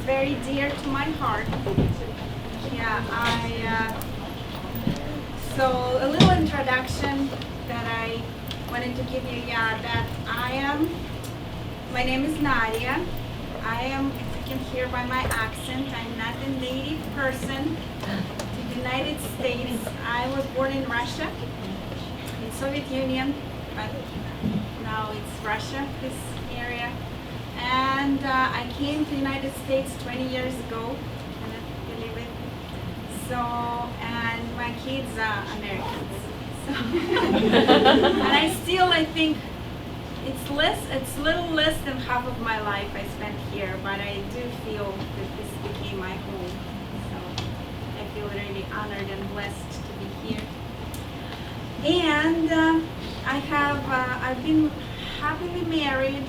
very dear to my heart. Yeah, so a little introduction that I wanted to give you. Yeah, that my name is Nadia. I am, if you can hear by my accent, I'm not a native person to the United States. I was born in Russia, in Soviet Union, but now it's Russia, this area. And I came to the United States 20 years ago, can you believe it? So, and my kids are Americans. So and I think it's a little less than half of my life I spent here, but I do feel that this became my home. So I feel really honored and blessed to be here. And I've been happily married.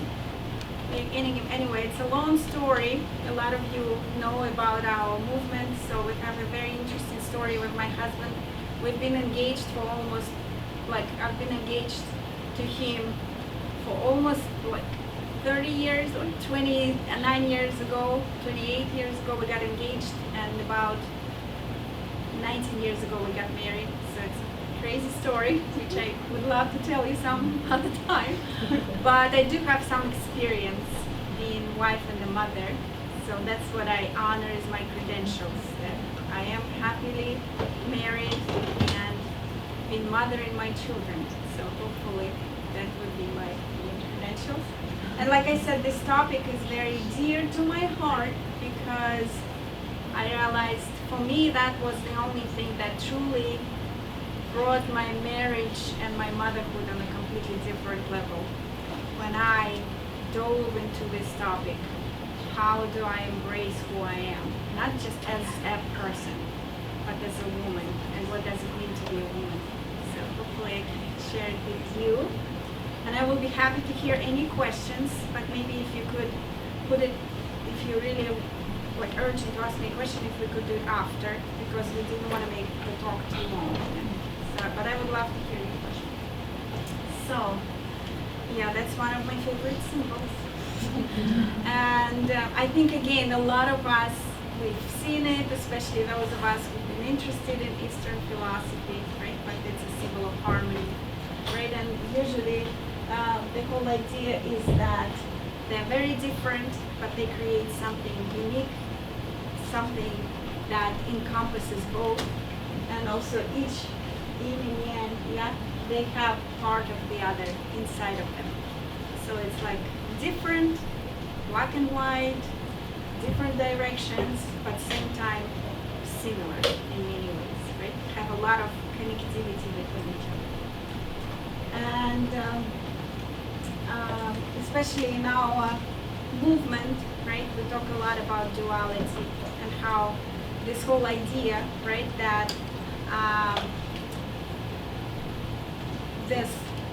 Anyway, it's a long story. A lot of you know about our movement, so we have a very interesting story with my husband. We've been engaged for almost, I've been engaged to him for almost 30 years, or 29 years ago, 28 years ago we got engaged, and about 19 years ago we got married. So it's a crazy story, which I would love to tell you some other time. But I do have some experience being wife and a mother, so that's what I honor as my credentials, that I am happily married and been mothering my children. So hopefully that would be my credentials. And like I said, this topic is very dear to my heart because I realized for me that was the only thing that truly brought my marriage and my motherhood on a completely different level. When I dove into this topic, how do I embrace who I am? Not just as a person, but as a woman, and what does it mean to be a woman? So hopefully I can share it with you. And I will be happy to hear any questions, but maybe if you could put it, if you really urgent to ask me a question, if we could do it after, because we didn't want to make the talk too long. So, but I would love to hear your question. So, yeah, that's one of my favorite symbols. And I think, again, a lot of us, we've seen it, especially those of us who've been interested in Eastern philosophy, right? But it's a symbol of harmony, right? And usually the whole idea is that they're very different, but they create something unique, something that encompasses both, and also each yin and yang, yeah, they have part of the other inside of them. So it's like different, black and white, different directions, but same time similar in many ways, right? Have a lot of connectivity between each other. And especially in our movement, right, we talk a lot about duality and how this whole idea, right, that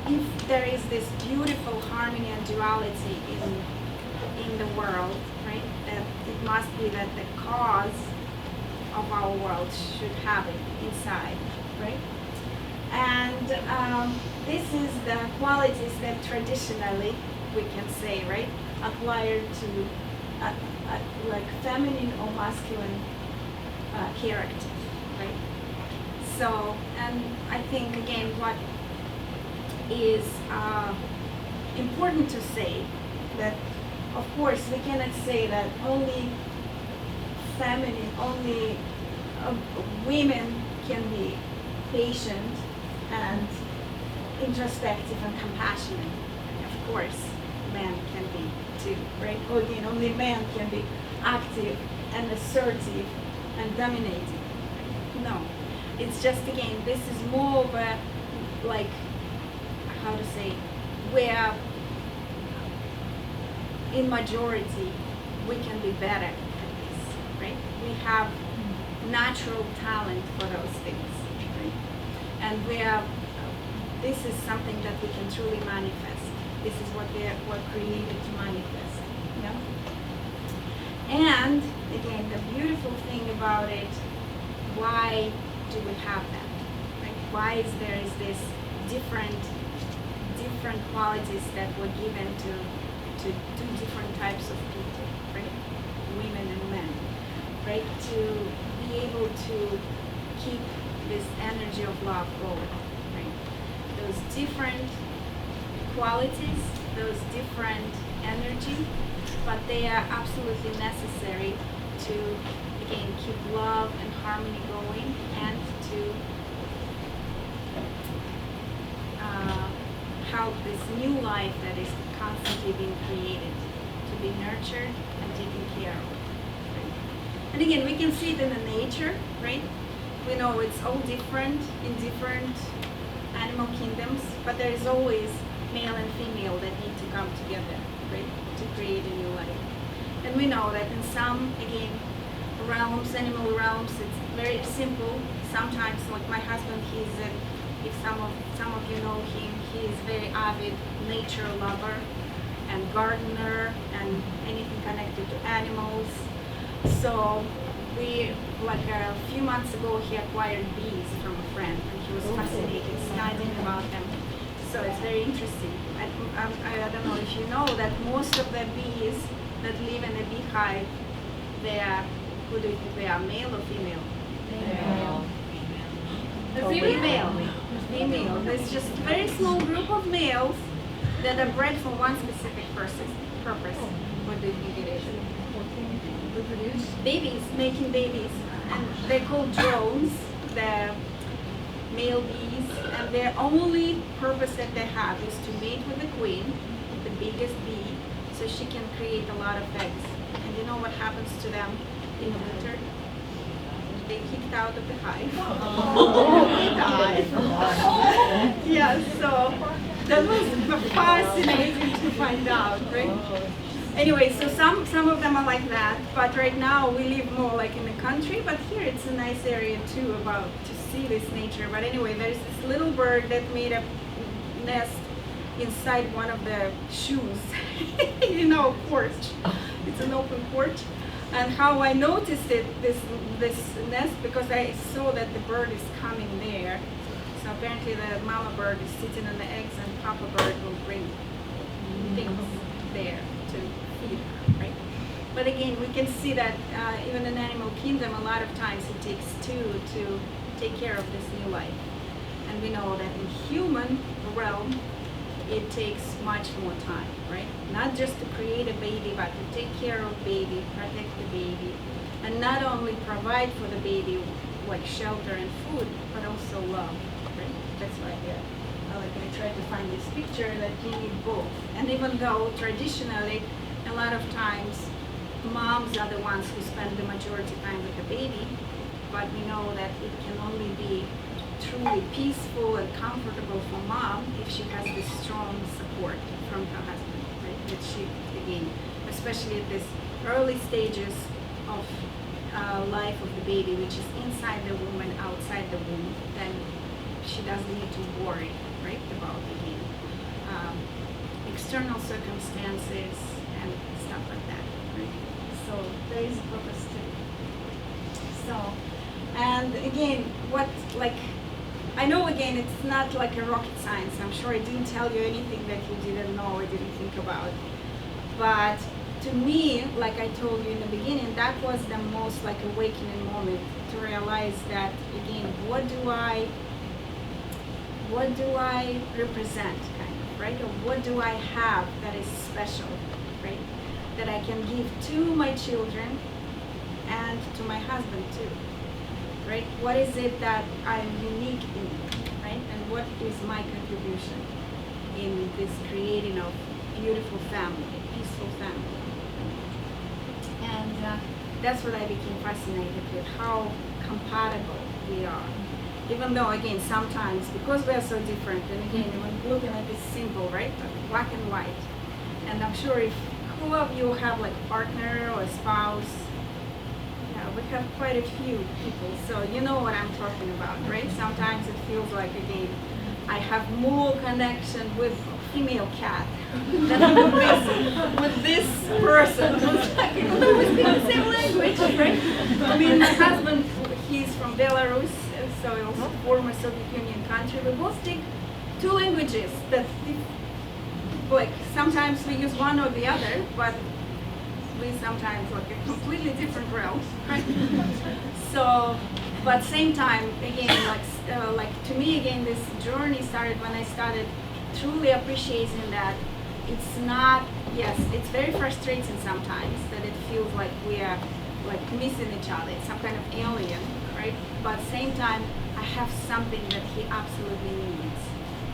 if there is this beautiful harmony and duality in the world, right, that it must be that the cause of our world should have it inside, right? And this is the qualities that traditionally, we can say, right, acquired to like feminine or masculine character, right? So, and I think, again, what is important to say that, of course, we cannot say that only feminine, only women can be patient and introspective and compassionate. Of course, men can be too, right? Or again, only men can be active and assertive and dominating. No, it's just, again, this is more of a, like, how to say, where in majority we can be better at this, right? We have natural talent for those things, right? And this is something that we can truly manifest. This is what we're created to manifest, yeah? And again, the beautiful thing about it, why do we have that, right? Why is there this different qualities that were given to two different types of people, right? Women and men. right? To be able to keep this energy of love going, right? Those different qualities, those different energy, but they are absolutely necessary to, again, keep love and harmony going, and to help this new life that is constantly being created to be nurtured and taken care of. Right? And again, we can see it in the nature, right? We know it's all different in different animal kingdoms, but there is always male and female that need to come together, right, to create a new life. And we know that in some, again, realms, animal realms, it's very simple. Sometimes, like my husband, if some of you know him, he is very avid nature lover and gardener and anything connected to animals. So like a few months ago, he acquired bees from a friend, and he was fascinated studying about them. So it's very interesting. I don't know if you know that most of the bees that live in a beehive, they are, who do you think they are, male or female? Female. Female. There's just a very small group of males that are bred for one specific purpose. What do you think it is? Reproduce? Babies, making babies. And they're called drones, the male bees, and their only purpose that they have is to mate with the queen, the biggest bee, so she can create a lot of eggs. And you know what happens to them in the winter? They kicked out of the hive. They died. Yeah, so that was fascinating to find out, right? Anyway, so some of them are like that, but right now we live more like in the country, but here it's a nice area too to see this nature. But anyway, there's this little bird that made a nest inside one of the shoes, you know, porch. It's an open porch. And how I noticed this nest, because I saw that the bird is coming there. So apparently the mama bird is sitting on the eggs, and papa bird will bring things there to feed her, right? But again, we can see that even in animal kingdom, a lot of times it takes two to take care of this new life. And we know that in human realm, it takes much more time, right? Not just to create a baby, but to take care of baby, protect the baby, and not only provide for the baby like shelter and food, but also love, right? That's why I tried to find this picture that you need both. And even though traditionally, a lot of times, moms are the ones who spend the majority time with the baby, but we know that it can only be truly peaceful and comfortable for mom if she has this strong support from her husband, right? That she, again, especially at this early stages of life of the baby, which is inside the womb and outside the womb, then she doesn't need to worry, right, about again external circumstances and stuff like that, right? So there is a purpose to it. So, and again, I know again, it's not like a rocket science. I'm sure I didn't tell you anything that you didn't know or didn't think about. But to me, like I told you in the beginning, that was the most like awakening moment to realize that, again, what do I represent, kind of, right? Or what do I have that is special, right? That I can give to my children and to my husband too. Right? What is it that I'm unique in, right? And what is my contribution in this creating of beautiful family, peaceful family? And that's what I became fascinated with, how compatible we are. Even though, again, sometimes, because we are so different, and again, when looking at this symbol, right? Black and white. And I'm sure if who of you have like a partner or a spouse, we have quite a few people, so you know what I'm talking about, right? Sometimes it feels like, again, I have more connection with female cat than I would with this person who's like, even though we speak the same language, right? I mean, my husband, he's from Belarus, so it's a former Soviet Union country. We both speak two languages that, like, sometimes we use one or the other, but we sometimes like a completely different realm, right? So, but same time, again, like to me, again, this journey started when I started truly appreciating that it's not, yes, it's very frustrating sometimes that it feels like we are like missing each other, it's some kind of alien, right? But same time, I have something that he absolutely needs.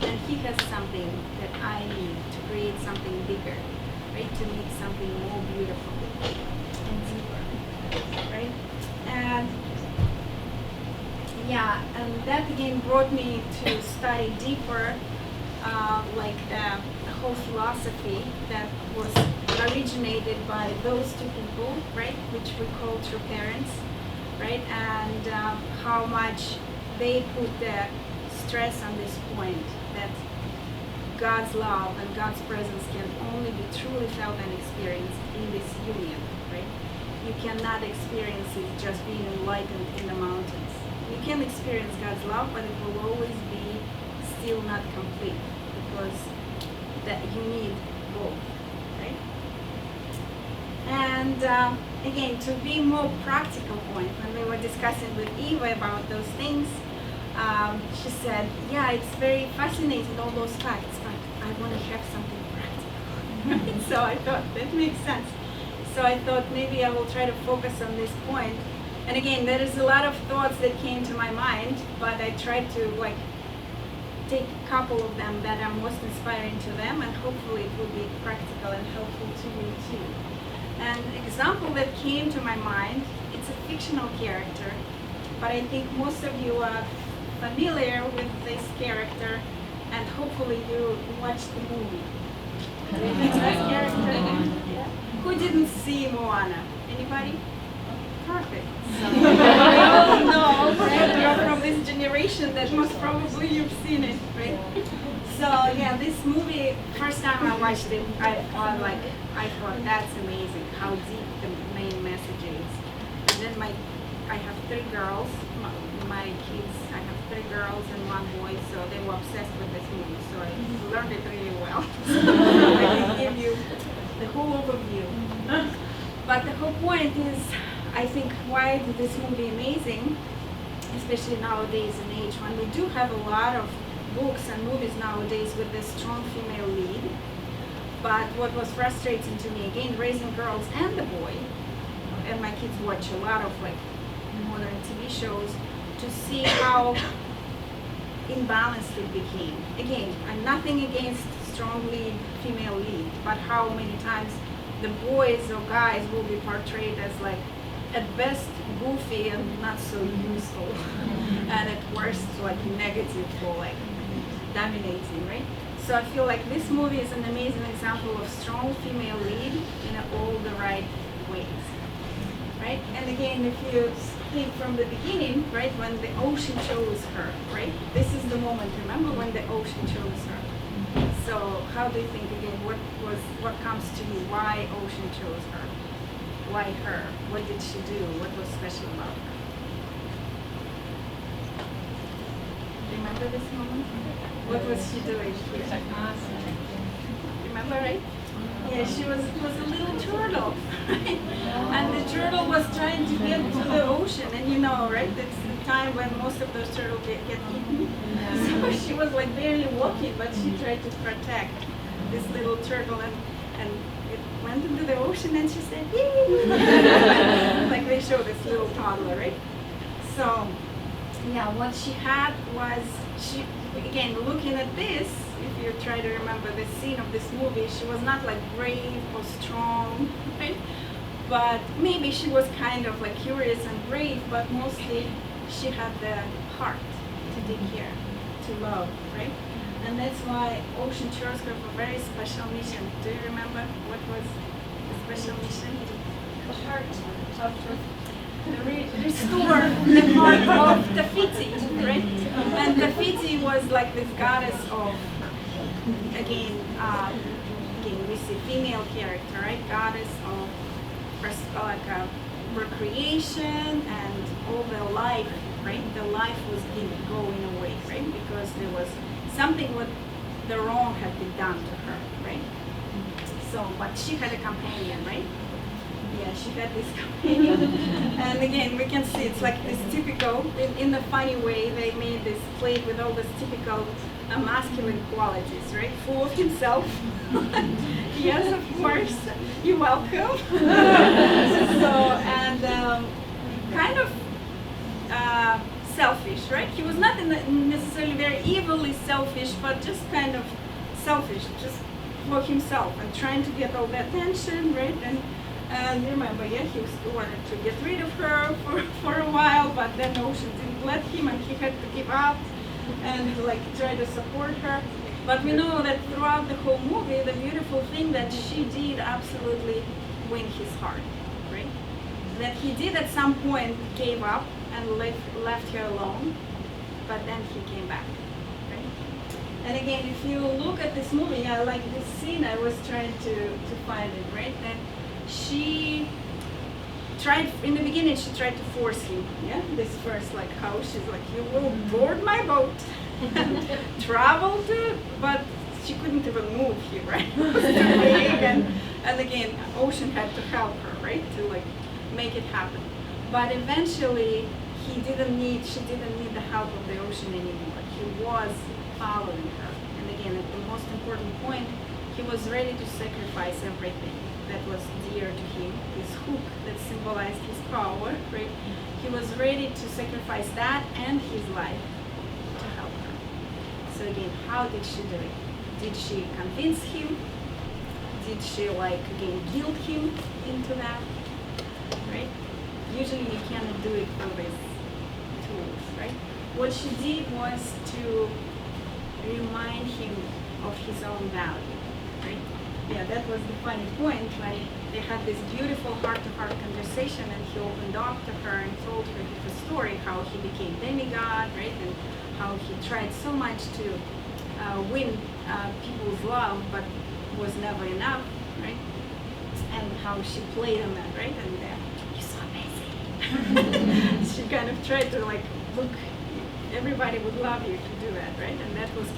And he has something that I need to create something bigger, right? To make something more beautiful and deeper, right? And yeah, and that again brought me to study deeper, like the whole philosophy that was originated by those two people, right? Which we call true parents, right? And how much they put the stress on this point that God's love and God's presence can only be truly felt and experienced in this union, right? You cannot experience it just being enlightened in the mountains. You can experience God's love, but it will always be still not complete because that you need both, right? And again, to be more practical point, when we were discussing with Eva about those things, she said, yeah, it's very fascinating, all those facts, but I want to have something practical. So I thought, that makes sense. So I thought maybe I will try to focus on this point. And again, there is a lot of thoughts that came to my mind, but I tried to like take a couple of them that are most inspiring to them, and hopefully it will be practical and helpful to you too. An example that came to my mind, it's a fictional character, but I think most of you are familiar with this character, and hopefully you watched the movie. Do you know this character? Yeah. Who didn't see Moana? Anybody? Perfect. So we all know, right? You're from this generation that most probably you've seen it, right? So yeah, this movie, first time I watched it, I thought that's amazing how deep the main message is. And then I have 3 girls, my kids, I have 3 girls and 1 boy, so they were obsessed with this movie, so I learned it really well. I can give you the whole overview. But the whole point is, I think why is this movie amazing, especially nowadays in age when we do have a lot of books and movies nowadays with this strong female lead. But what was frustrating to me, again, raising girls and the boy, and my kids watch a lot of like modern TV shows, to see how imbalanced it became. Again, I'm nothing against strong lead, female lead, but how many times the boys or guys will be portrayed as like, at best goofy and not so useful, and at worst like negative or like dominating, right? So I feel like this movie is an amazing example of strong female lead in all the right ways, right? And again, if you think from the beginning, right, when the ocean chose her, right? This is the moment, remember, when the ocean chose her. So how do you think, again, what comes to you? Why ocean chose her? Why her? What did she do? What was special about her? Remember this moment? What was she doing here? Remember, right? Yeah, she was a little turtle, right? And the turtle was trying to get to the ocean, and you know, right? That's the time when most of those turtles get eaten. So she was like barely walking, but she tried to protect this little turtle, and it went into the ocean, and she said, "Yay!" Like they show this little toddler, right? So yeah, what she had was, she, again, looking at this, if you try to remember the scene of this movie, she was not like brave or strong, right? But maybe she was kind of like curious and brave, but mostly she had the heart to take care, to love, right? And that's why Ocean chose her for a very special mission. Do you remember what was the special mission? The heart of restore the heart of Tafiti, right? And Tafiti was like this goddess of, again, we see female character, right? Goddess of like procreation and all the life, right? The life was going away, right? Because there was something what the wrong had been done to her, right? So, but she had a companion, right? Yeah, she had this companion. And again, we can see it's like this typical, in the funny way, they made this plate with all these typical masculine qualities, right? Full of himself. Yes, of course. You're welcome. Kind of selfish, right? He was not necessarily very evilly selfish, but just kind of selfish, just for himself and trying to get all the attention, right? And remember, yeah, he wanted to get rid of her for a while, but then Ocean didn't let him, and he had to give up and like try to support her. But we know that throughout the whole movie, the beautiful thing that she did absolutely win his heart, right? That he did at some point gave up and left her alone, but then he came back, right? And again, if you look at this movie, I like this scene, I was trying to find it, right? That she tried, in the beginning, she tried to force him, yeah? This first, like, how she's like, you will board my boat, travel to, but she couldn't even move here, right? It was too big, and again, Ocean had to help her, right? To like, make it happen. But eventually, she didn't need the help of the Ocean anymore. He was following her. And again, at the most important point, he was ready to sacrifice everything that was dear to him, this hook that symbolized his power, right? He was ready to sacrifice that and his life to help her. So again, how did she do it? Did she convince him? Did she, like, again, guilt him into that? Right? Usually you cannot do it through these tools, right? What she did was to remind him of his own value, right? Yeah, that was the funny point when they had this beautiful heart-to-heart conversation, and he opened up to her and told her his story, how he became demigod, right? And how he tried so much to win people's love, but was never enough, right? And how she played on that, right? And you're so amazing. She kind of tried to like, look, everybody would love you to do that, right? And that was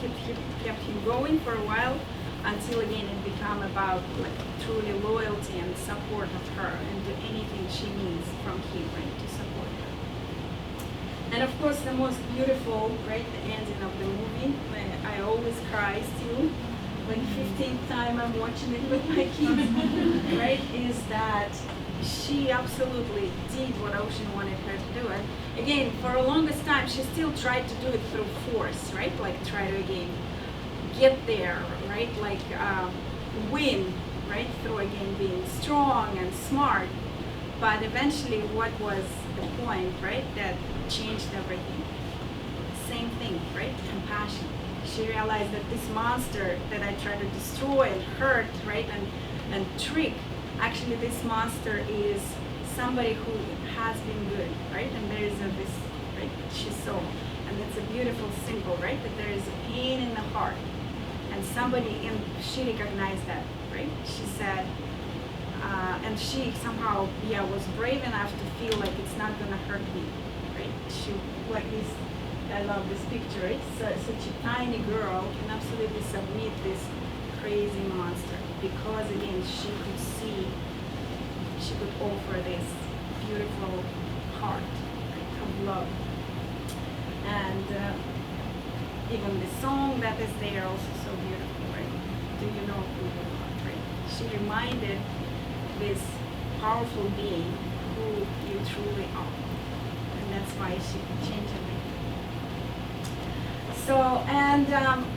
kept him going for a while, until again it became about like truly loyalty and support of her and do anything she needs from him, right, to support her. And of course the most beautiful, right, the ending of the movie, I always cry still, when 15th time I'm watching it with my kids, right, is that she absolutely did what Ocean wanted her to do. And again, for a longest time, she still tried to do it through force, right, like try to again get there, right, like win, right, through again being strong and smart. But eventually, what was the point, right, that changed everything? Same thing, right, compassion. She realized that this monster that I tried to destroy and hurt, right, and trick, actually this monster is somebody who has been good, right, and there is this, right, she saw, and it's a beautiful symbol, right, that there is a pain in the heart, and she recognized that, right, she said, and she somehow, yeah, was brave enough to feel like it's not gonna hurt me, right, she, like this, I love this picture, right? So, such a tiny girl can absolutely submit this crazy monster, because again, she could see, she could offer this beautiful heart, right, of love. And even the song that is there also so beautiful, right? Do you know who you are, right? She reminded this powerful being who you truly are. And that's why she could change everything. So, and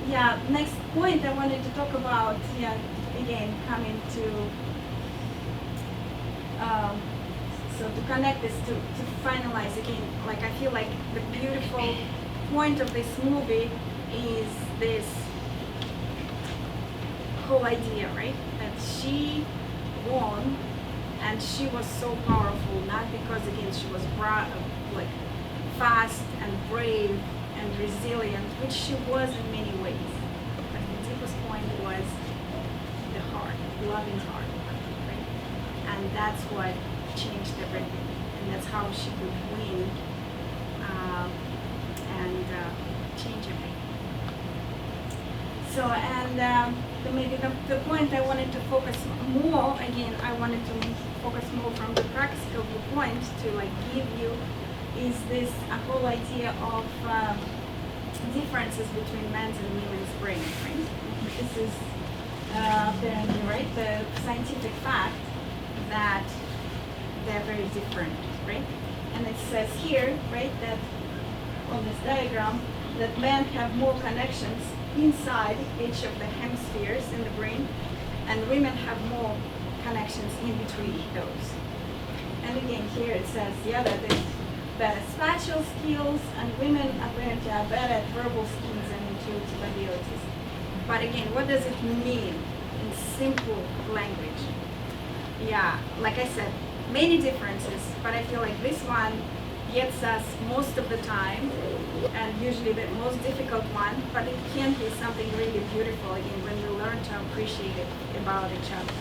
yeah, next point I wanted to talk about, yeah, again, coming to, so to connect this, to finalize again, like I feel like the beautiful point of this movie is this whole idea, right? That she won, and she was so powerful, not because again she was like fast and brave and resilient, which she was in many ways. But the deepest point was the heart, loving heart, right? And that's what changed everything. And that's how she could win and change everything. So, and the point I wanted to focus more, again, I wanted to focus more from the practical point to like give you is this a whole idea of differences between men's and women's brain, right? This is apparently, right, the scientific fact that they're very different, right? And it says here, right, that on this diagram, that men have more connections inside each of the hemispheres in the brain, and women have more connections in between those. And again, here it says, yeah, that there's better spatial skills, and women apparently are better at verbal skills and intuitive abilities. But again, what does it mean in simple language? Yeah, like I said, many differences, but I feel like this one gets us most of the time, and usually the most difficult one, but it can be something really beautiful, again, when we learn to appreciate it about each other.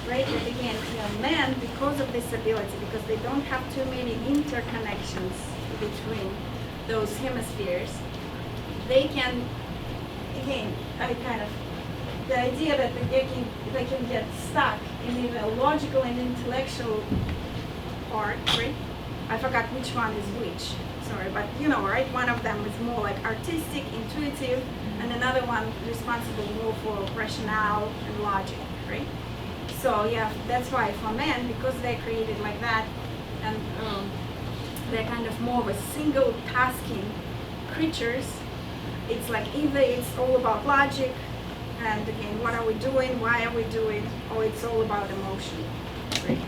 Right? But again, men, because of this ability, because they don't have too many interconnections between those hemispheres, they can, again, the idea that they can get stuck in the logical and intellectual part, right? I forgot which one is which, sorry, but you know, right? One of them is more like artistic, intuitive, and another one responsible more for rationale and logic, right? So yeah, that's why for men, because they're created like that, and they're kind of more of a single tasking creatures, it's like either it's all about logic, and again, what are we doing, why are we doing, or it's all about emotion, right?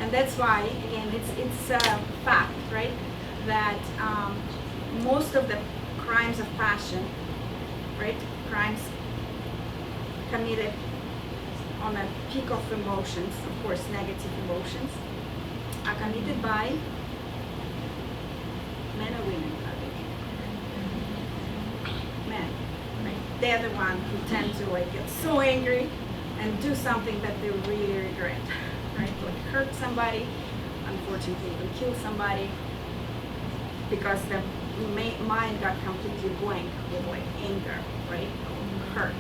And that's why, again, it's a fact, right, that most of the crimes of passion, right, crimes committed on a peak of emotions, of course, negative emotions, are committed by men or women? Men, right? They're the ones who tend to like get so angry and do something that they really regret, right? Like hurt somebody, unfortunately even kill somebody, because the mind got completely blank with like anger, right? Hurt,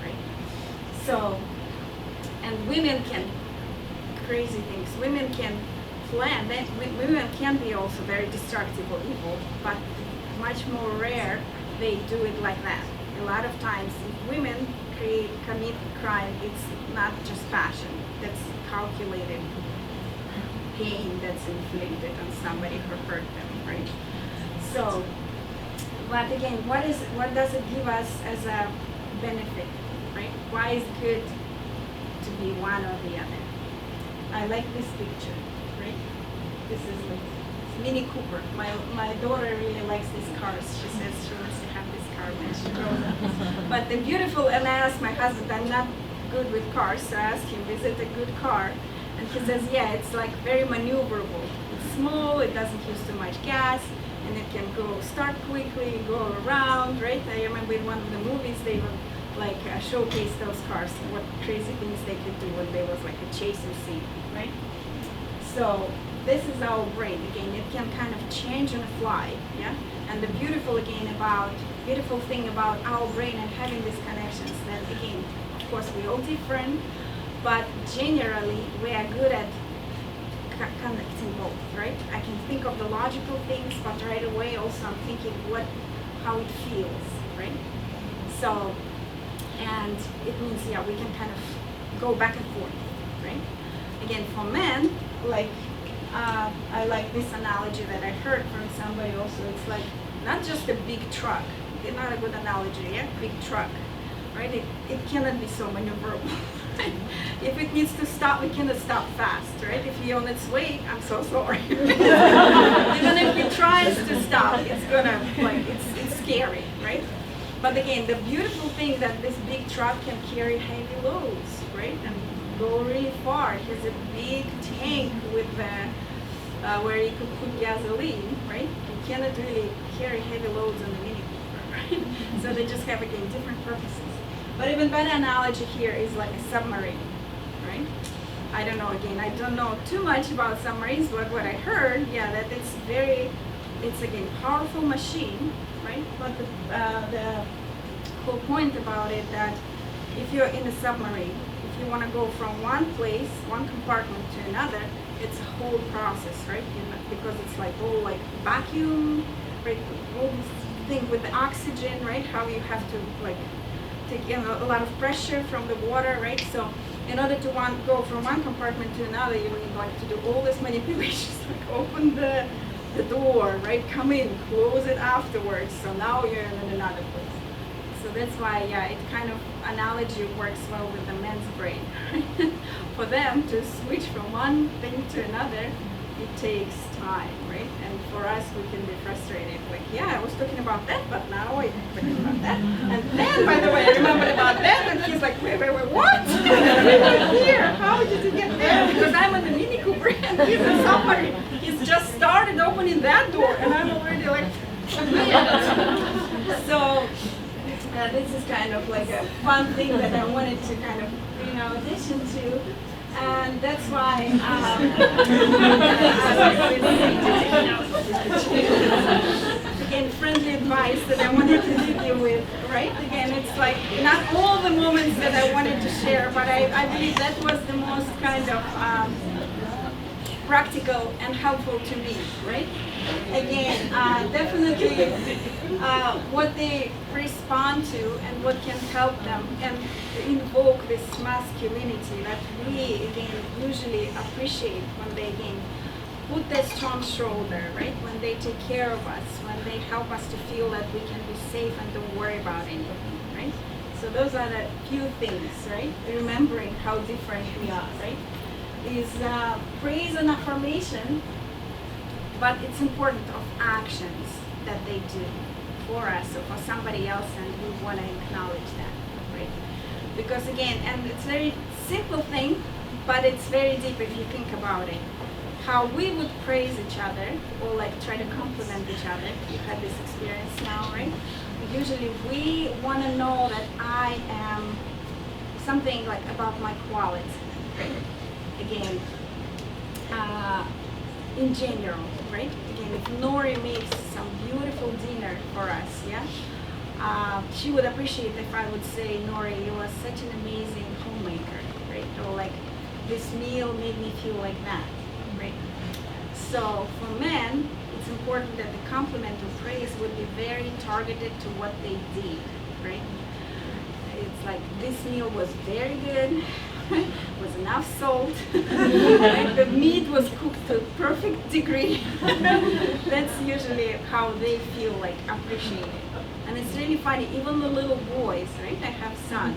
right? So, and women can, crazy things, women can plan, women can be also very destructive or evil, but much more rare they do it like that. A lot of times if women commit crime, it's not just passion, that's calculated pain that's inflicted on somebody who hurt them, right? So, but again, what does it give us as a benefit, right? Why is it good to be one or the other? I like this picture, right? This is like Mini Cooper. My daughter really likes these cars. She says she wants to have this car when she grows up. But the beautiful, and I asked my husband, I'm not good with cars, so I asked him, is it a good car? And he says, yeah, it's like very maneuverable. It's small, it doesn't use too much gas, and it can start quickly, go around, right? I remember in one of the movies they would like showcase those cars, what crazy things they could do when there was like a chasing scene, right? So this is our brain. Again, it can kind of change on the fly, yeah? And the beautiful thing about our brain and having these connections, that again, of course we're all different, but generally we are good at connecting both, right? I can think of the logical things, but right away also I'm thinking how it feels, right? So, and it means, yeah, we can kind of go back and forth, right? Again, for men, like, I like this analogy that I heard from somebody also. It's like, not just a big truck, it's not a good analogy, yeah? Big truck, right? It cannot be so maneuverable. If it needs to stop, it cannot stop fast, right? If you're on its way, I'm so sorry. Even if it tries to stop, it's gonna, like, it's scary, right? But again, the beautiful thing that this big truck can carry heavy loads, right? And go really far. It has a big tank with where you could put gasoline, right? You cannot really carry heavy loads on the Mini Cooper, right? So they just have, again, different purposes. But even better analogy here is like a submarine, right? I don't know, again, I don't know too much about submarines, but what I heard, yeah, that it's again, powerful machine, right? But the whole point about it that if you're in a submarine, if you want to go from one place, one compartment to another, it's a whole process, right? Because it's like all like vacuum, right? All this thing with the oxygen, right? How you have to like take in a lot of pressure from the water, right? So in order to go from one compartment to another, you need like to do all this manipulations, like open the door, right? Come in, close it afterwards. So now you're in another place. So that's why, yeah, it kind of analogy works well with the men's brain. For them to switch from one thing to another, it takes time, right? And for us, we can be frustrated. Like, yeah, I was talking about that, but now I'm talking about that. And then, by the way, I remembered about that, and he's like, wait, what? We were here. How did you get there? Because I'm in the Mini Cooper, and he's in somebody. He's just started opening that door, and I'm already like, so. This is kind of like a fun thing that I wanted to kind of, addition to, and that's why again, friendly advice that I wanted to leave you with, right? Again, it's like not all the moments that I wanted to share, but I believe that was the most kind of practical and helpful to me, right? Again, definitely what they respond to and what can help them and invoke this masculinity that we, again, usually appreciate when they, again, put that strong shoulder, right? When they take care of us, when they help us to feel that we can be safe and don't worry about anything, right? So those are the few things, right? Remembering how different we are, right? Is praise and affirmation, but it's important of actions that they do for us or for somebody else, and we want to acknowledge that, right? Because again, and it's a very simple thing, but it's very deep if you think about it. How we would praise each other or like try to compliment each other. You had this experience now, right? Usually we want to know that I am something like about my quality, right? Again, in general, right? Again, if Nori makes some beautiful dinner for us, yeah, she would appreciate if I would say, Nori, you are such an amazing homemaker, right? Or like, this meal made me feel like that, right? So for men, it's important that the compliment or praise would be very targeted to what they did, right? It's like, this meal was very good. Was enough salt, right? The meat was cooked to a perfect degree. That's usually how they feel like appreciated. And it's really funny, even the little boys, right? I have son.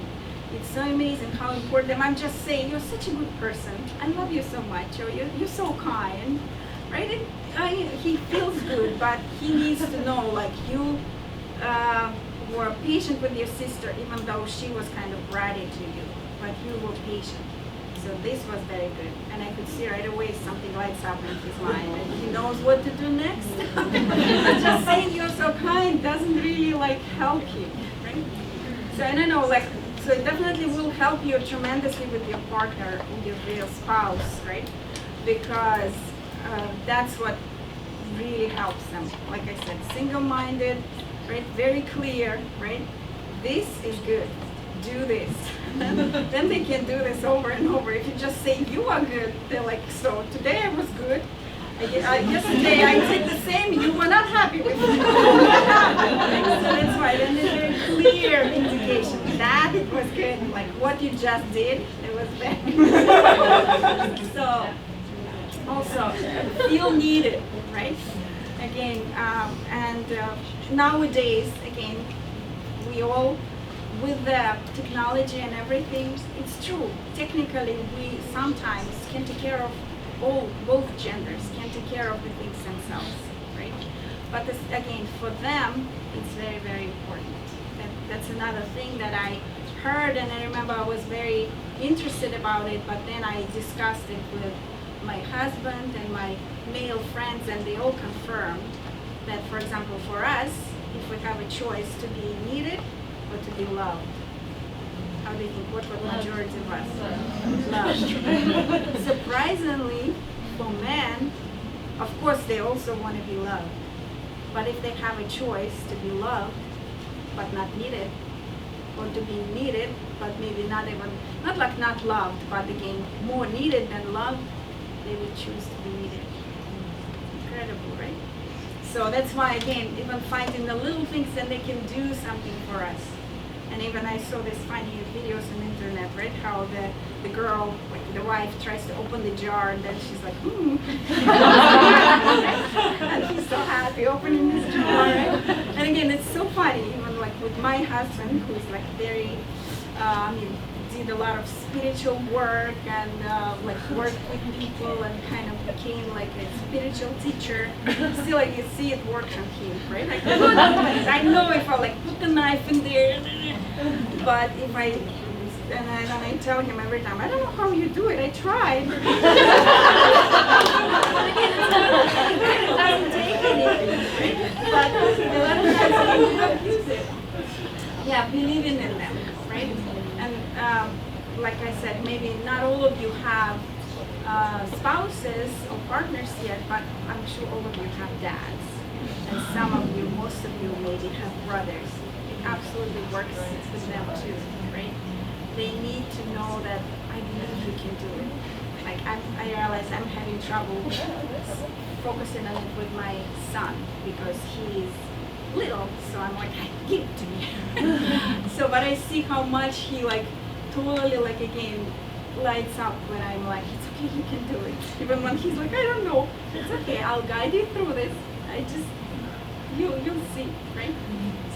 It's so amazing how important, I'm just saying, you're such a good person. I love you so much, or you're so kind, right? He feels good, but he needs to know, like, you were patient with your sister, even though she was kind of bratty to you. But you were patient. So this was very good. And I could see right away something lights up in his mind and he knows what to do next. Just saying you're so kind doesn't really like help you, right? So I don't know, like, so it definitely will help you tremendously with your partner, with your spouse, right? Because that's what really helps them. Like I said, single-minded, right? Very clear, right? This is good. Do this. Then they can do this over and over. If you just say you are good, they're like, so today I was good. Yesterday I did the same. You were not happy with me. So that's right. And it's very clear indication that it was good. Like what you just did, it was bad. So also feel needed, right? Again, nowadays, again, we all. With the technology and everything, it's true. Technically, we sometimes can take care of both genders, can take care of the things themselves, right? But this, again, for them, it's very, very important. That's another thing that I heard, and I remember I was very interested about it, but then I discussed it with my husband and my male friends, and they all confirmed that, for example, for us, if we have a choice to be needed, to be loved. How do you think? What would majority of us? Love. Surprisingly, for men, of course they also want to be loved. But if they have a choice to be loved, but not needed, or to be needed, but maybe not even, not like not loved, but again, more needed than loved, they would choose to be needed. Incredible, right? So that's why, again, even finding the little things that they can do something for us. And even I saw this funny videos on the internet, right? How the girl, like the wife, tries to open the jar, and then she's like, and he's so happy opening this jar, right? And again, it's so funny, even like with my husband, who's like very, did a lot of spiritual work and like worked with people and kind of became like a spiritual teacher. Still, like you see it works on him, right? Like, I know if I like put the knife in there, but if I tell him every time, I don't know how you do it. I tried. But again, it doesn't take anything, right? But a lot of times we don't use it. Yeah, believing in them, right? And like I said, maybe not all of you have spouses or partners yet, but I'm sure all of you have dads. And some of you, most of you maybe have brothers. It absolutely works with them too, right? They need to know that I believe you can do it. Like I realize I'm having trouble focusing on it with my son because he's little, so I'm like, give it to me. So, but I see how much he like totally like again lights up when I'm like, it's okay, you can do it. Even when he's like, I don't know, it's okay, I'll guide you through this. I just, you'll see, right?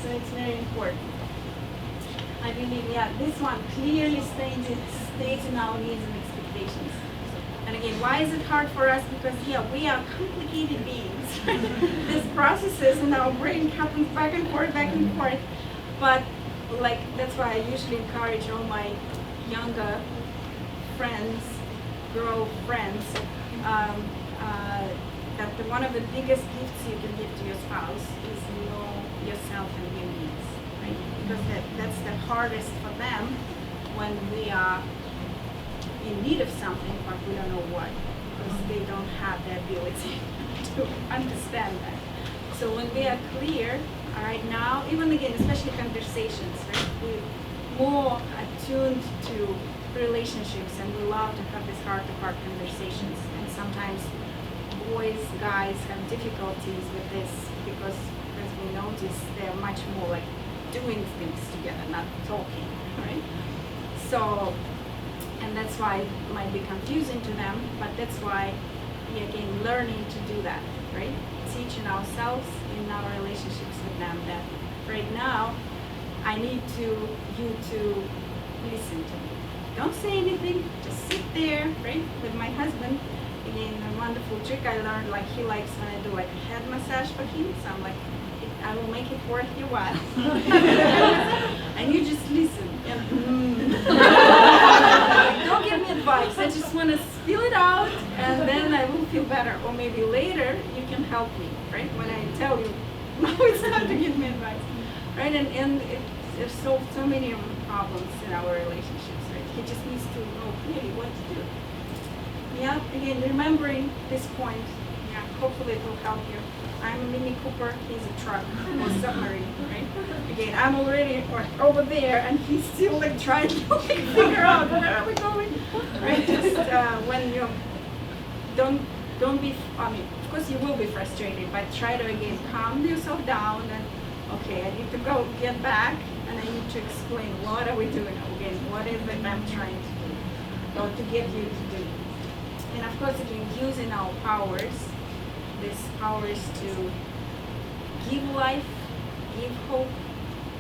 So it's very important. I believe, yeah, this one clearly states in our needs and expectations. And again, why is it hard for us? Because yeah, we are complicated beings. These processes in our brain happen back and forth. But like that's why I usually encourage all my younger friends, girl friends, that one of the biggest gifts you can give to your spouse is know yourself and your needs, right? Because that's the hardest for them when we are in need of something, but we don't know what, because they don't have the ability to understand that. So when we are clear, all right, now, even again, especially conversations, right? We're more attuned to relationships, and we love to have these heart-to-heart conversations. And sometimes boys, guys have difficulties with this because, as we notice, they're much more like doing things together, not talking, right? So. And that's why it might be confusing to them, but that's why we again learning to do that, right? Teaching ourselves in our relationships with them that right now I need you to listen to me. Don't say anything, just sit there, right? With my husband, again, a wonderful trick I learned, like he likes when I do like a head massage for him, so I'm like, I will make it worth your while. And you just listen. And, don't give me advice. I just want to spill it out, and then I will feel better. Or maybe later you can help me, right? When I tell you, now it's time to give me advice, right? And there's so many problems in our relationships, right? He just needs to know clearly what to do. Yeah. Again, remembering this point. Yeah. Hopefully it will help you. I'm a Mini Cooper, he's a truck or submarine, right? Again, I'm already over there, and he's still like trying to like, figure out where are we going, right? Just when you don't be, I mean, of course you will be frustrated, but try to again calm yourself down and okay, I need to go get back, and I need to explain what are we doing again, what is it I'm trying to do, or to get you to do. And of course, again, using our powers. This power is to give life, give hope,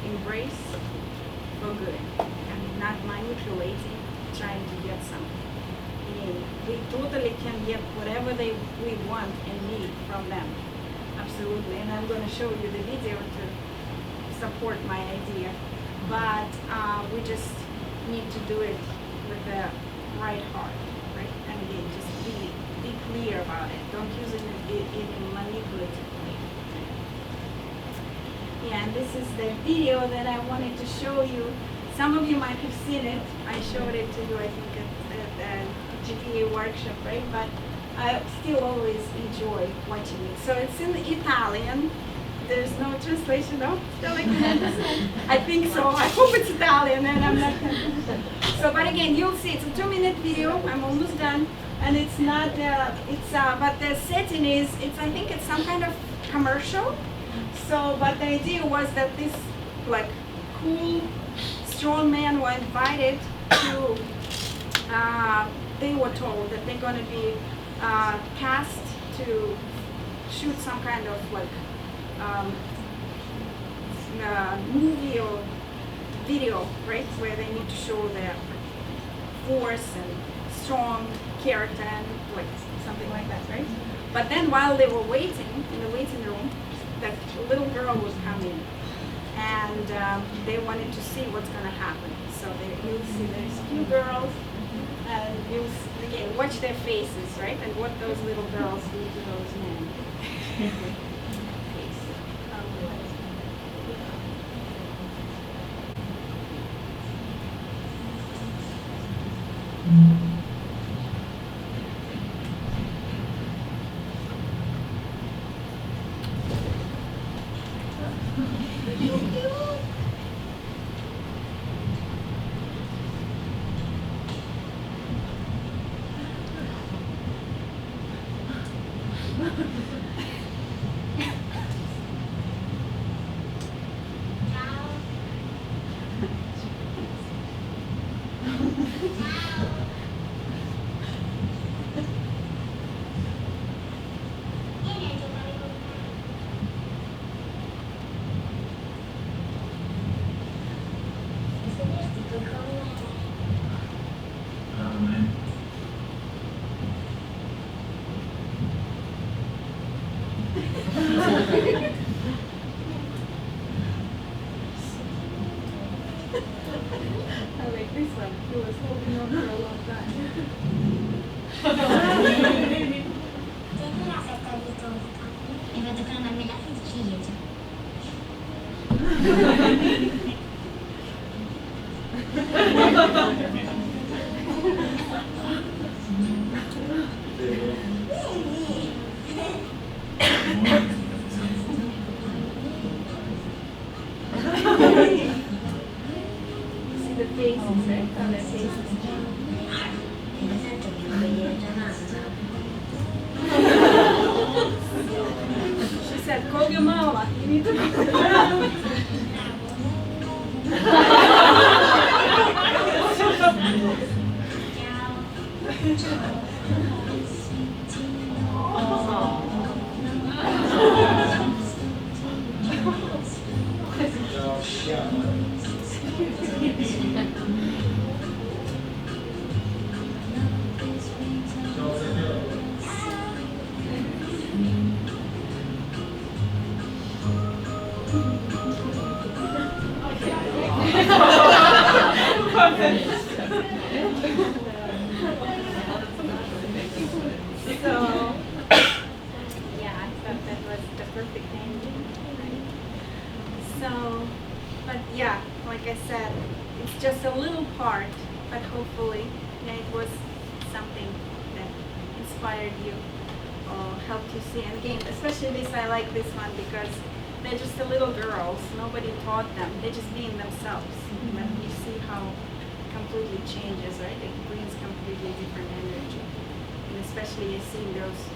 embrace for good. I mean, not manipulating, trying to get something. And we totally can get whatever we want and need from them. Absolutely. And I'm going to show you the video to support my idea. But we just need to do it with the right heart, right? And again, just be clear about it. Don't use it in manipulative way. Yeah, and this is the video that I wanted to show you. Some of you might have seen it. I showed it to you, I think, at the GPA workshop, right? But I still always enjoy watching it. So it's in Italian. there's no translation, no? Still like I think so. I hope it's Italian, and I'm not. So, but again, you'll see. It's a 2-minute video. I'm almost done, and it's not. But the setting is. I think it's some kind of commercial. So, but the idea was that this like cool, strong men were invited to. They were told that they're going to be cast to shoot some kind of like movie or video, right? Where they need to show their force and strong character and like something like that, right? But then while they were waiting in the waiting room, that little girl was coming, and they wanted to see what's going to happen. So you'll see there's a few girls, and you'll again watch their faces, right? And what those little girls do to those men. I like this one. He was holding on for a long time. See the faces, right? How their faces change. She said, call your mama. You need to call your mama. So, yeah, I thought that was the perfect ending. Right? So, but yeah, like I said, it's just a little part, but hopefully, yeah, it was something that inspired you or helped you see. And again, especially this, I like this one because they're just the little girls. Nobody taught them. They're just being themselves. But you see how completely changes, right? It brings completely different energy. And especially you see those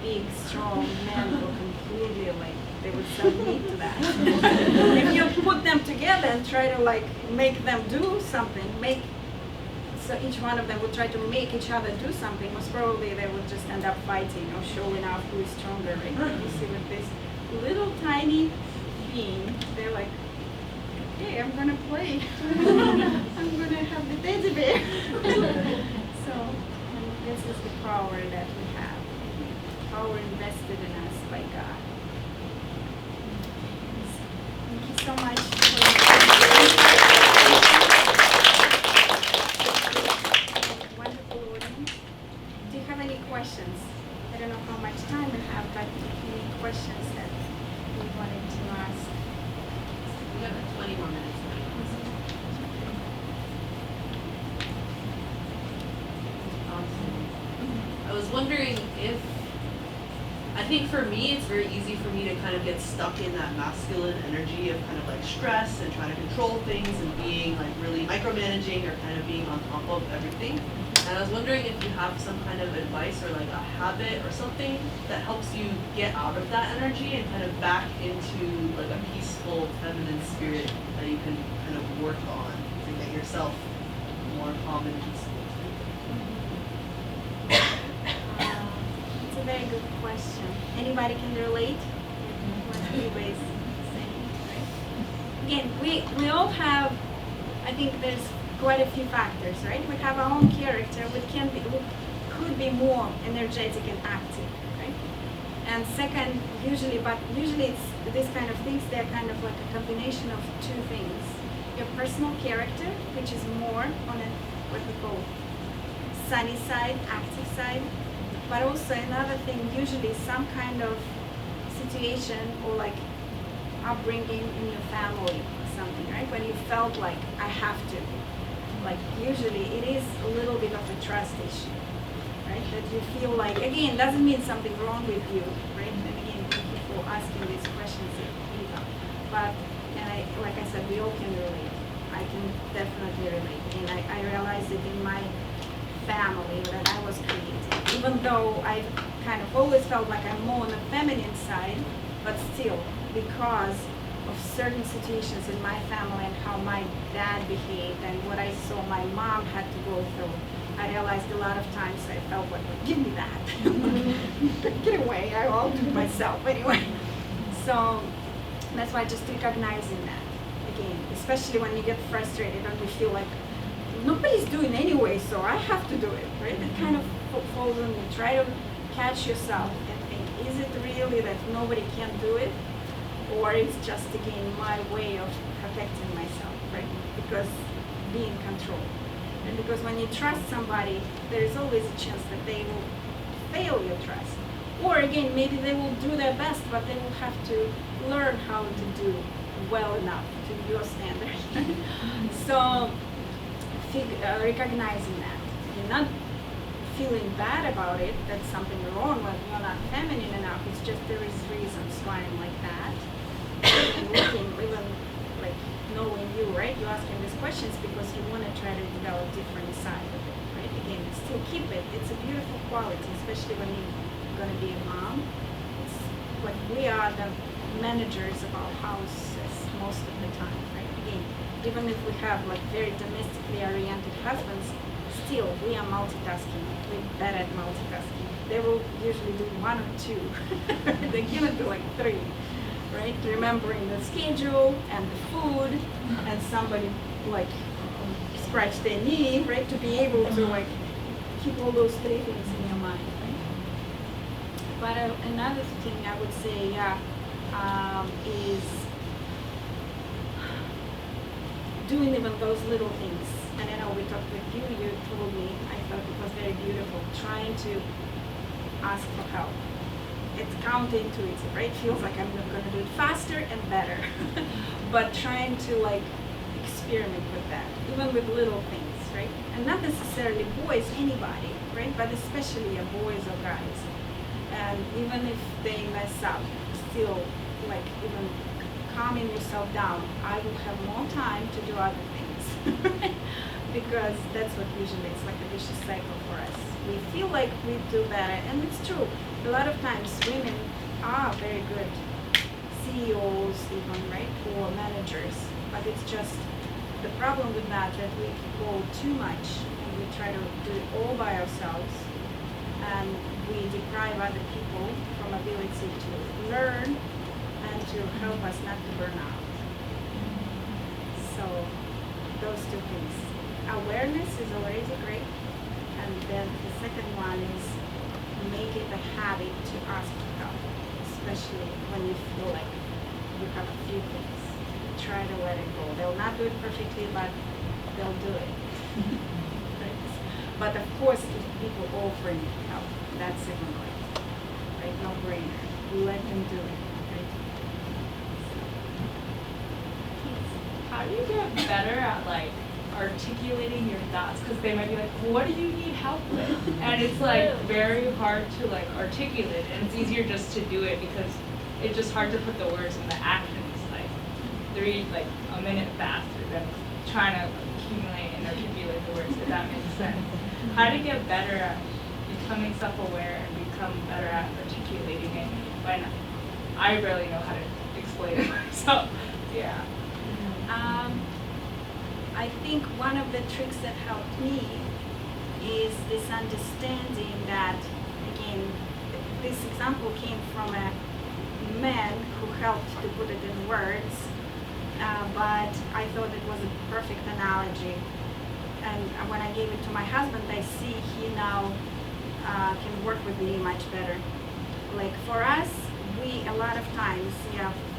big, strong men who completely like, they would submit to that. If you put them together and try to like make them do something, so each one of them would try to make each other do something, most probably they would just end up fighting or showing off who is stronger, right? You see with this little tiny being, they're like, hey, I'm gonna play. I'm gonna have the teddy bear. So this is the power that we have. Power invested in us by God. Thank you so much for wonderful audience. Do you have any questions? I don't know how much time we have, but any questions that we wanted to ask? We have 20 more minutes. Awesome. I was wondering if, I I think for me, it's very easy for me to kind of get stuck in that masculine energy of kind of like stress and trying to control things and being like really micromanaging or kind of being on top of everything. And I was wondering if you have some kind of advice or like a habit or something that helps you get out of that energy and kind of back into like a peaceful feminine spirit that you can kind of work on to get yourself more calm and peaceful. It's a very good question. Anybody can relate? What anybody's saying, right? Again, we all have, I think there's quite a few factors, right? We have our own character, we could be more energetic and active, right? And second, usually it's this kind of things, they're kind of like a combination of two things. Your personal character, which is more on a, what we call sunny side, active side, but also another thing, usually some kind of situation or like upbringing in your family or something, right? When you felt like I have to. Like usually it is a little bit of a trust issue, right? That you feel like, again, doesn't mean something wrong with you, right? And again, thank you for asking these questions, Eva. But, like I said, we all can relate. I can definitely relate. And I realized it in my family that I was creating. Even though I kind of always felt like I'm more on the feminine side, but still, because of certain situations in my family and how my dad behaved and what I saw my mom had to go through, I realized a lot of times I felt like, give me that. Get away, I'll do it myself anyway. So that's why just recognizing that, again, especially when you get frustrated and we feel like nobody's doing anyway, so I have to do it, right? It kind of falls on you. Try to catch yourself and think, is it really that nobody can do it? Or it's just, again, my way of protecting myself, right? Because being controlled. And because when you trust somebody, there is always a chance that they will fail your trust. Or again, maybe they will do their best, but they will have to learn how to do well enough to your standard. So, recognizing that. You're not feeling bad about it, that's something wrong, like you're not feminine enough, it's just there is reasons why I'm like that. And looking, even like knowing you, right? You're asking these questions because you want to try to develop different side of it, right? Again, still keep it. It's a beautiful quality, especially when you're going to be a mom. It's like we are the managers of our houses most of the time, right? Again, even if we have like very domestically oriented husbands, still we are multitasking. We're better at multitasking. They will usually do one or two. They cannot do like three. Right? Remembering the schedule and the food and somebody like scratch their knee, right? To be able to like keep all those three things in your mind, right? But another thing I would say, is doing even those little things. And I know we talked with you, you told me, I thought it was very beautiful, trying to ask for help. It's counterintuitive, right? Feels like I'm going to do it faster and better. But trying to like experiment with that, even with little things, right? And not necessarily boys, anybody, right? But especially boys or guys. And even if they mess up, still like even calming yourself down, I will have more time to do other things. Because that's what usually, it's like a vicious cycle for us. We feel like we do better, and it's true. A lot of times women are very good CEOs even, right, or managers, but it's just the problem with that we go too much and we try to do it all by ourselves, and we deprive other people from ability to learn and to help us not to burn out. So those two things. Awareness is already great, and then the second one is make it a habit to ask for help, especially when you feel like you have a few things. Try to let it go. They'll not do it perfectly, but they'll do it. Right? But of course, if people offering help, that's even great, right? No brainer. Let them do it. Right? How do you get better at like articulating your thoughts, because they might be like, what do you need help with? And it's like very hard to like articulate, and it's easier just to do it because it's just hard to put the words in the actions, like a minute faster than trying to accumulate and articulate the words, if that makes sense. How to get better at becoming self-aware and become better at articulating it when I barely know how to explain it myself. Yeah. I think one of the tricks that helped me is this understanding that, again, this example came from a man who helped to put it in words, but I thought it was a perfect analogy. And when I gave it to my husband, I see he now can work with me much better. Like for us, we a lot of times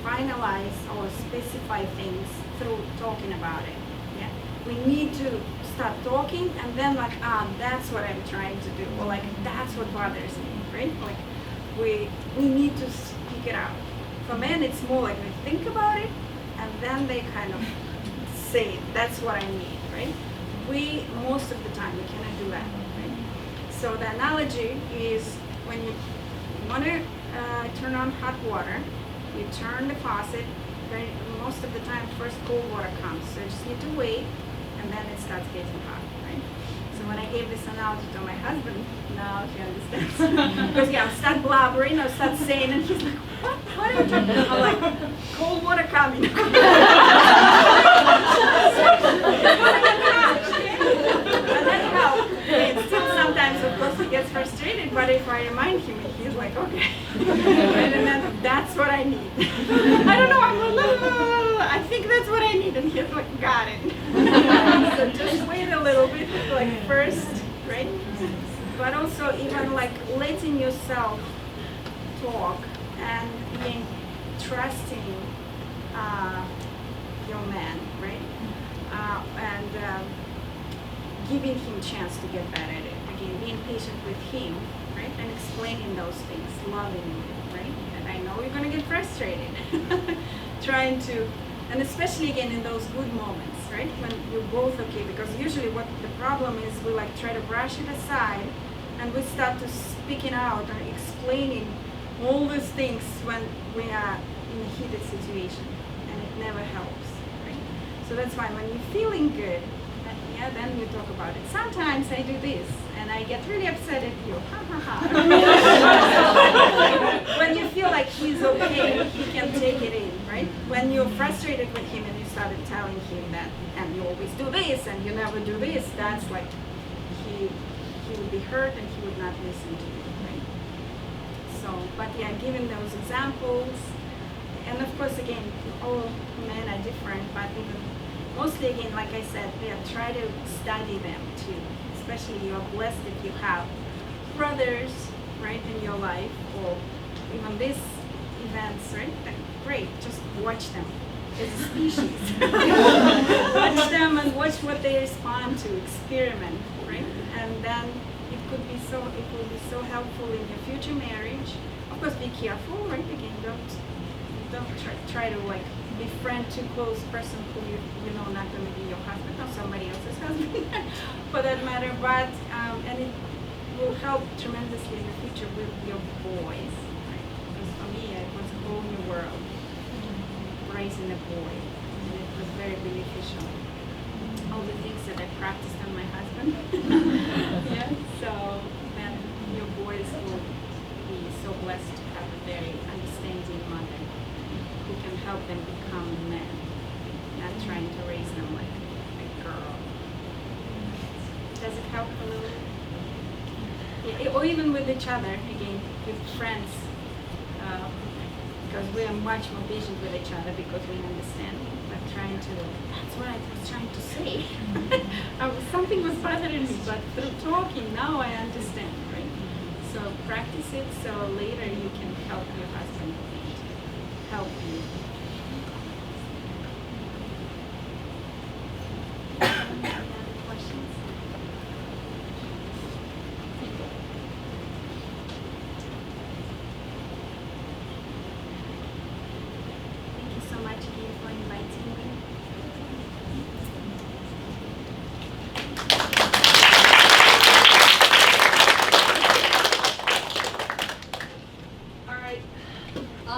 finalize or specify things through talking about it. Yeah, we need to start talking, and then like, that's what I'm trying to do, or like that's what bothers me, right? Like we need to speak it out. For men, it's more like they think about it, and then they kind of say it. That's what I need, right? We most of the time we cannot do that, right? So the analogy is when you want to turn on hot water, you turn the faucet. Most of the time, first cold water comes, so you just need to wait, and then it starts getting hot, right? So when I gave this analogy to my husband, now he understands. Because I'll start blubbering, I'll start saying, and he's like, what are you talking about? I'm like, cold water coming. And that helps. And still sometimes, of course, he gets frustrated, but if I remind him, he's like, okay. And then that's what I need. I don't know, I'm like, I think that's what I need. And he's like, got it. So just wait a little bit, like first, right? But also even like letting yourself talk and being trusting your man, right? And giving him a chance to get better at it. Again, being patient with him, right? And explaining those things, loving him, right? And I know you're gonna get frustrated. Trying to, and especially again in those good moments, right? When you're both okay, because usually what the problem is, we like try to brush it aside, and we start to speaking out or explaining all these things when we are in a heated situation, and it never helps, right? So that's why when you're feeling good, then you talk about it. Sometimes I do this, and I get really upset at you. Ha ha ha. When you feel like he's okay, he can take it in, right? When you're frustrated with him and you started telling him that, and you always do this, and you never do this, that's like he would be hurt and he would not listen to you, right? So, but yeah, giving those examples, and of course, again, all men are different, but even mostly, again, like I said, try to study them too. Especially you are blessed if you have brothers, right, in your life, or even these events, right? Great, just watch them as a species. Watch them and watch what they respond to, experiment, right? And then it will be so helpful in your future marriage. Of course, be careful, right? Again, don't try to like befriend too close person who you know not going to be your husband or somebody else's husband for that matter, but and it will help tremendously in the future with your boys, right? Because for me it was a whole new world, raising a boy, and it was very beneficial. All the things that I practiced on my husband. Yeah, so then your boys will be so blessed to have a very understanding mother who can help them become men, not trying to raise them like a girl. Does it help a little? Yeah, or even with each other, again, with friends, because we are much more patient with each other because we understand. But that's what I was trying to say. Something was bothering me, but through talking, now I understand, right? So practice it so later you can help your husband help you